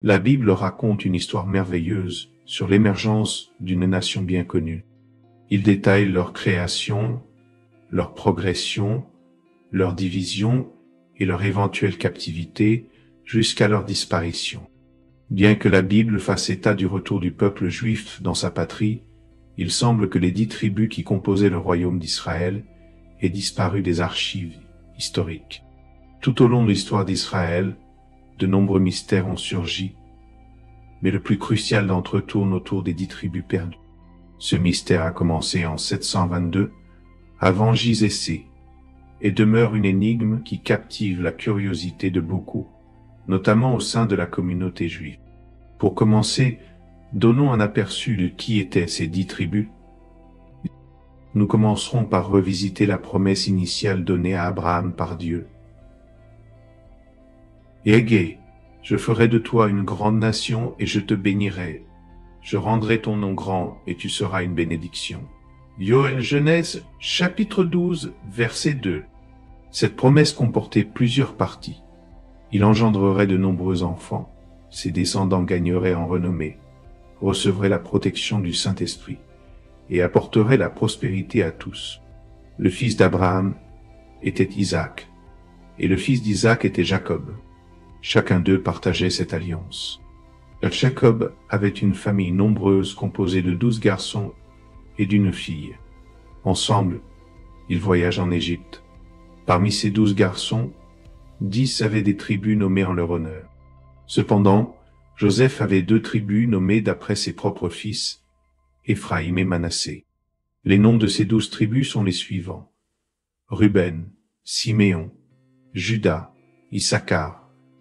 La Bible raconte une histoire merveilleuse sur l'émergence d'une nation bien connue. Il détaille leur création, leur progression, leur division et leur éventuelle captivité jusqu'à leur disparition. Bien que la Bible fasse état du retour du peuple juif dans sa patrie, il semble que les 10 tribus qui composaient le royaume d'Israël aient disparu des archives historiques. Tout au long de l'histoire d'Israël, de nombreux mystères ont surgi, mais le plus crucial d'entre eux tourne autour des 10 tribus perdues. Ce mystère a commencé en 722, avant JC, et demeure une énigme qui captive la curiosité de beaucoup, notamment au sein de la communauté juive. Pour commencer, donnons un aperçu de qui étaient ces 10 tribus. Nous commencerons par revisiter la promesse initiale donnée à Abraham par Dieu. Égé, je ferai de toi une grande nation et je te bénirai. Je rendrai ton nom grand et tu seras une bénédiction. Genèse, chapitre 12, verset 2. Cette promesse comportait plusieurs parties. Il engendrerait de nombreux enfants. Ses descendants gagneraient en renommée, recevraient la protection du Saint-Esprit et apporteraient la prospérité à tous. Le fils d'Abraham était Isaac et le fils d'Isaac était Jacob. Chacun d'eux partageait cette alliance. Jacob avait une famille nombreuse composée de 12 garçons et d'une fille. Ensemble, ils voyagent en Égypte. Parmi ces 12 garçons, 10 avaient des tribus nommées en leur honneur. Cependant, Joseph avait 2 tribus nommées d'après ses propres fils, Éphraïm et Manassé. Les noms de ces 12 tribus sont les suivants: Ruben, Siméon, Juda, Issachar,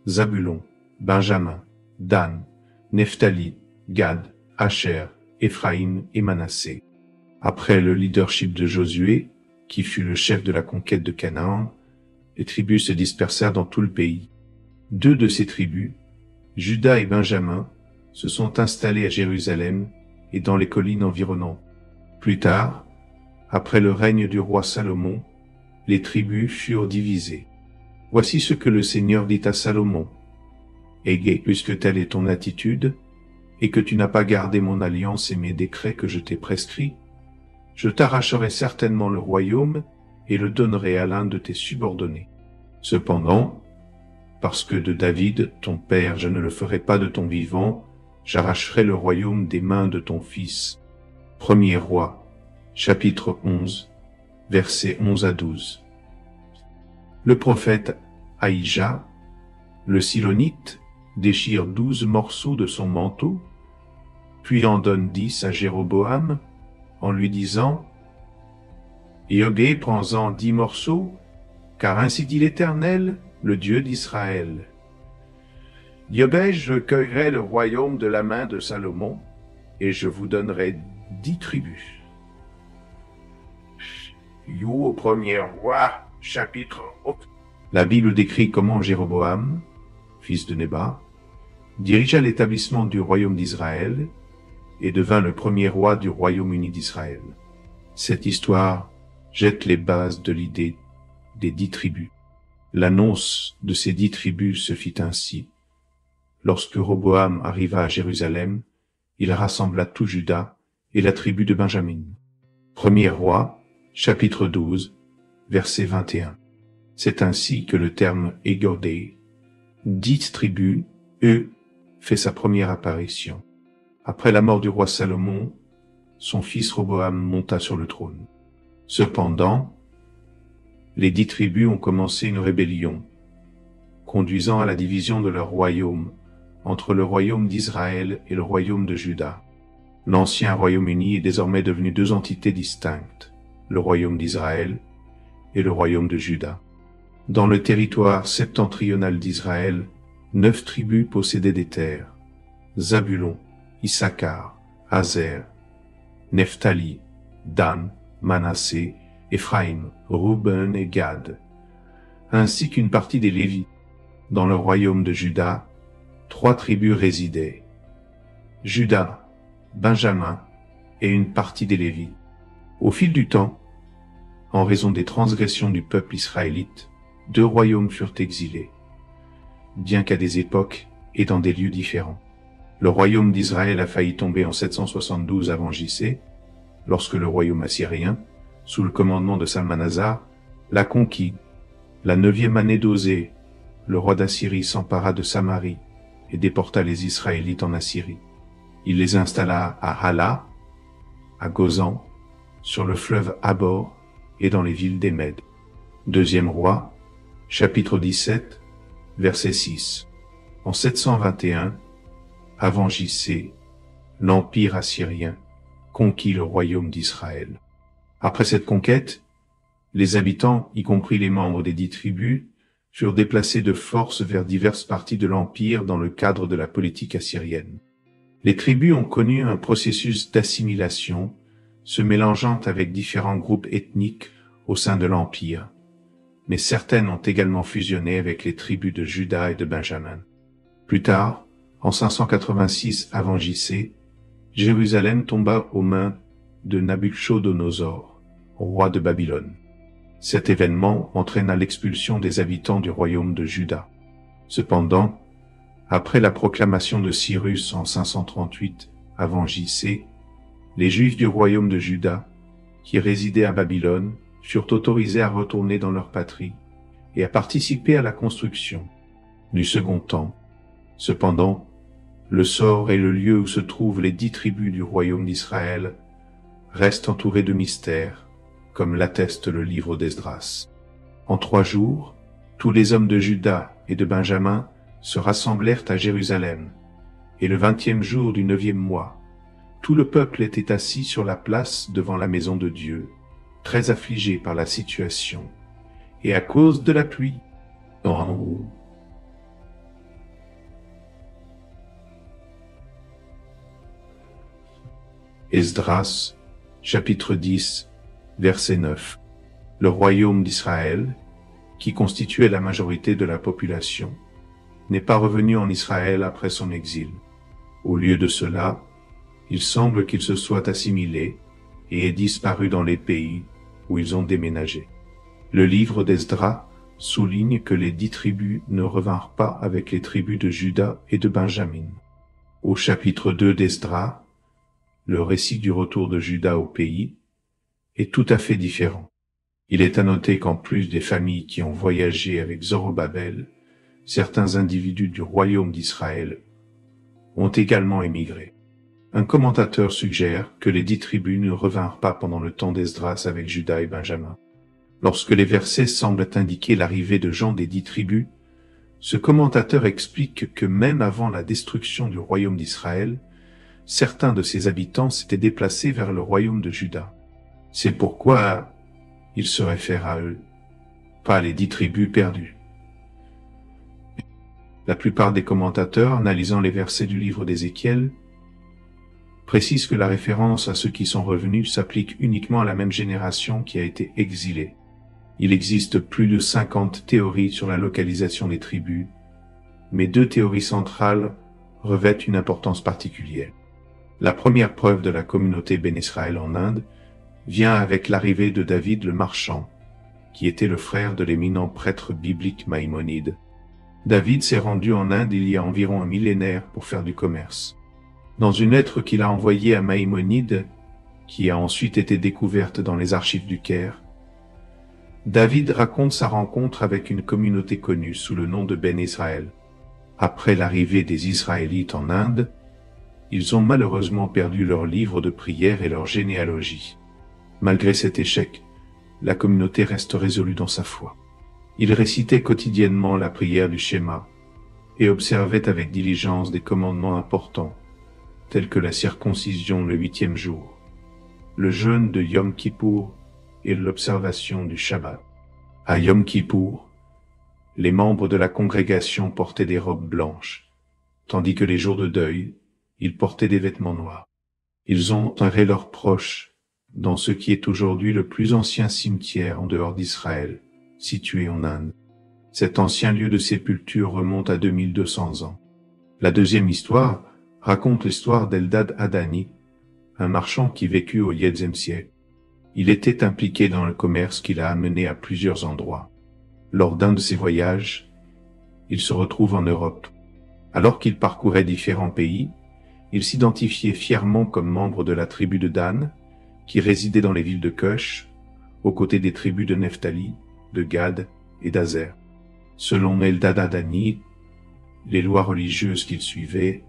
Zabulon, Benjamin, Dan, Nephtali, Gad, Asher, Éphraïm et Manassé. Après le leadership de Josué, qui fut le chef de la conquête de Canaan, les tribus se dispersèrent dans tout le pays. 2 de ces tribus, Juda et Benjamin, se sont installés à Jérusalem et dans les collines environnantes. Plus tard, après le règne du roi Salomon, les tribus furent divisées. Voici ce que le Seigneur dit à Salomon: Égé, puisque telle est ton attitude, et que tu n'as pas gardé mon alliance et mes décrets que je t'ai prescrits, je t'arracherai certainement le royaume et le donnerai à l'un de tes subordonnés. Cependant, parce que de David, ton père, je ne le ferai pas de ton vivant, j'arracherai le royaume des mains de ton fils. 1er Roi, chapitre 11, versets 11 à 12. Le prophète Ahija, le Silonite, déchire 12 morceaux de son manteau, puis en donne 10 à Jéroboam, en lui disant: Égé, prends-en 10 morceaux, car ainsi dit l'Éternel, le Dieu d'Israël. Je cueillerai le royaume de la main de Salomon, et je vous donnerai 10 tribus. Au 1er Roi, chapitre 8. La Bible décrit comment Jéroboam, fils de Nébat, dirigea l'établissement du royaume d'Israël et devint le premier roi du Royaume-Uni d'Israël. Cette histoire jette les bases de l'idée des 10 tribus. L'annonce de ces 10 tribus se fit ainsi. Lorsque Roboam arriva à Jérusalem, il rassembla tout Juda et la tribu de Benjamin. 1er Roi, chapitre 12, verset 21. C'est ainsi que le terme Égé, 10 tribus, fait sa première apparition. Après la mort du roi Salomon, son fils Roboam monta sur le trône. Cependant, les 10 tribus ont commencé une rébellion, conduisant à la division de leur royaume entre le royaume d'Israël et le royaume de Juda. L'ancien Royaume-Uni est désormais devenu 2 entités distinctes, le royaume d'Israël et le royaume de Juda. Dans le territoire septentrional d'Israël, 9 tribus possédaient des terres: Zabulon, Issachar, Aser, Nephtali, Dan, Manassé, Éphraïm, Ruben et Gad, ainsi qu'une partie des Lévites. Dans le royaume de Juda, 3 tribus résidaient: Juda, Benjamin et une partie des Lévites. Au fil du temps, en raison des transgressions du peuple israélite, 2 royaumes furent exilés. Bien qu'à des époques, et dans des lieux différents. Le royaume d'Israël a failli tomber en 772 avant J.C., lorsque le royaume assyrien, sous le commandement de Salmanasar, l'a conquis. La 9e année d'Osée, le roi d'Assyrie s'empara de Samarie et déporta les Israélites en Assyrie. Il les installa à Hala, à Gozan, sur le fleuve Habor et dans les villes des Mèdes. Deuxième roi, chapitre 17, verset 6. En 721, avant J.C., l'empire assyrien conquit le royaume d'Israël. Après cette conquête, les habitants, y compris les membres des 10 tribus, furent déplacés de force vers diverses parties de l'empire dans le cadre de la politique assyrienne. Les tribus ont connu un processus d'assimilation, se mélangeant avec différents groupes ethniques au sein de l'empire, mais certaines ont également fusionné avec les tribus de Juda et de Benjamin. Plus tard, en 586 avant J.C., Jérusalem tomba aux mains de Nabuchodonosor, roi de Babylone. Cet événement entraîna l'expulsion des habitants du royaume de Juda. Cependant, après la proclamation de Cyrus en 538 avant J.C., les Juifs du royaume de Juda, qui résidaient à Babylone, furent autorisés à retourner dans leur patrie et à participer à la construction du second temple. Cependant, le sort et le lieu où se trouvent les 10 tribus du royaume d'Israël restent entourés de mystères, comme l'atteste le livre d'Esdras. En 3 jours, tous les hommes de Juda et de Benjamin se rassemblèrent à Jérusalem, et le 20e jour du 9e mois, tout le peuple était assis sur la place devant la maison de Dieu, très affligé par la situation, et à cause de la pluie. Esdras, chapitre 10, verset 9. Le royaume d'Israël, qui constituait la majorité de la population, n'est pas revenu en Israël après son exil. Au lieu de cela, il semble qu'ils se soient assimilés et aient disparu dans les pays où ils ont déménagé. Le livre d'Esdras souligne que les 10 tribus ne revinrent pas avec les tribus de Juda et de Benjamin. Au chapitre 2 d'Esdras, le récit du retour de Juda au pays est tout à fait différent. Il est à noter qu'en plus des familles qui ont voyagé avec Zorobabel, certains individus du royaume d'Israël ont également émigré. Un commentateur suggère que les 10 tribus ne revinrent pas pendant le temps d'Esdras avec Juda et Benjamin. Lorsque les versets semblent indiquer l'arrivée de gens des 10 tribus, ce commentateur explique que même avant la destruction du royaume d'Israël, certains de ses habitants s'étaient déplacés vers le royaume de Juda. C'est pourquoi il se réfère à eux, pas les 10 tribus perdues. La plupart des commentateurs, analysant les versets du livre d'Ézéchiel, précisent que la référence à ceux qui sont revenus s'applique uniquement à la même génération qui a été exilée. Il existe plus de 50 théories sur la localisation des tribus, mais 2 théories centrales revêtent une importance particulière. La première preuve de la communauté Ben Israël en Inde vient avec l'arrivée de David le marchand, qui était le frère de l'éminent prêtre biblique Maïmonide. David s'est rendu en Inde il y a environ un millénaire pour faire du commerce. Dans une lettre qu'il a envoyée à Maïmonide, qui a ensuite été découverte dans les archives du Caire, David raconte sa rencontre avec une communauté connue sous le nom de Ben Israël. Après l'arrivée des Israélites en Inde, ils ont malheureusement perdu leur livre de prière et leur généalogie. Malgré cet échec, la communauté reste résolue dans sa foi. Ils récitaient quotidiennement la prière du Shema et observaient avec diligence des commandements importants, tels que la circoncision le 8e jour, le jeûne de Yom Kippour et l'observation du Shabbat. À Yom Kippour, les membres de la congrégation portaient des robes blanches, tandis que les jours de deuil, ils portaient des vêtements noirs. Ils ont enterré leurs proches dans ce qui est aujourd'hui le plus ancien cimetière en dehors d'Israël, situé en Inde. Cet ancien lieu de sépulture remonte à 2200 ans. La deuxième histoire raconte l'histoire d'Eldad Adani, un marchand qui vécut au Xe siècle. Il était impliqué dans le commerce qui l'a amené à plusieurs endroits. Lors d'un de ses voyages, il se retrouve en Europe. Alors qu'ils parcouraient différents pays, ils s'identifiaient fièrement comme membres de la tribu de Dan, qui résidait dans les villes de Cush, aux côtés des tribus de Nephtali, de Gad et d'Azer. Selon Eldad Adani, les lois religieuses qu'ils suivaient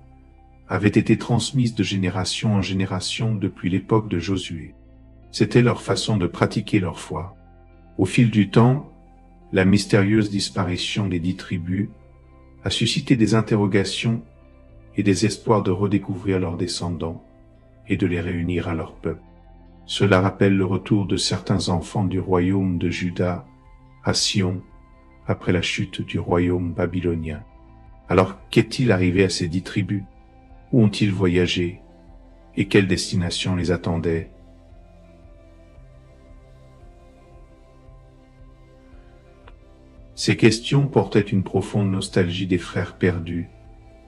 avaient été transmises de génération en génération depuis l'époque de Josué. C'était leur façon de pratiquer leur foi. Au fil du temps, la mystérieuse disparition des 10 tribus a suscité des interrogations et des espoirs de redécouvrir leurs descendants et de les réunir à leur peuple. Cela rappelle le retour de certains enfants du royaume de Juda à Sion après la chute du royaume babylonien. Alors qu'est-il arrivé à ces 10 tribus? Où ont-ils voyagé? Et quelle destination les attendait? Ces questions portaient une profonde nostalgie des frères perdus,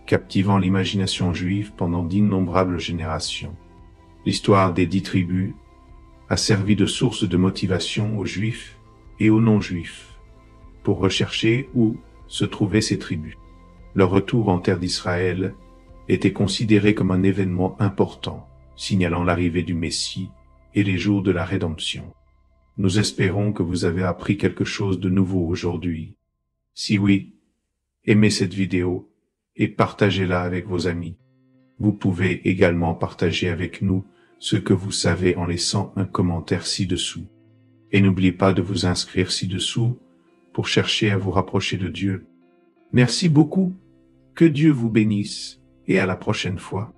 captivant l'imagination juive pendant d'innombrables générations. L'histoire des 10 tribus a servi de source de motivation aux Juifs et aux non-Juifs pour rechercher où se trouvaient ces tribus. Leur retour en terre d'Israël était considéré comme un événement important, signalant l'arrivée du Messie et les jours de la rédemption. Nous espérons que vous avez appris quelque chose de nouveau aujourd'hui. Si oui, aimez cette vidéo et partagez-la avec vos amis. Vous pouvez également partager avec nous ce que vous savez en laissant un commentaire ci-dessous. Et n'oubliez pas de vous inscrire ci-dessous pour chercher à vous rapprocher de Dieu. Merci beaucoup, que Dieu vous bénisse et à la prochaine fois.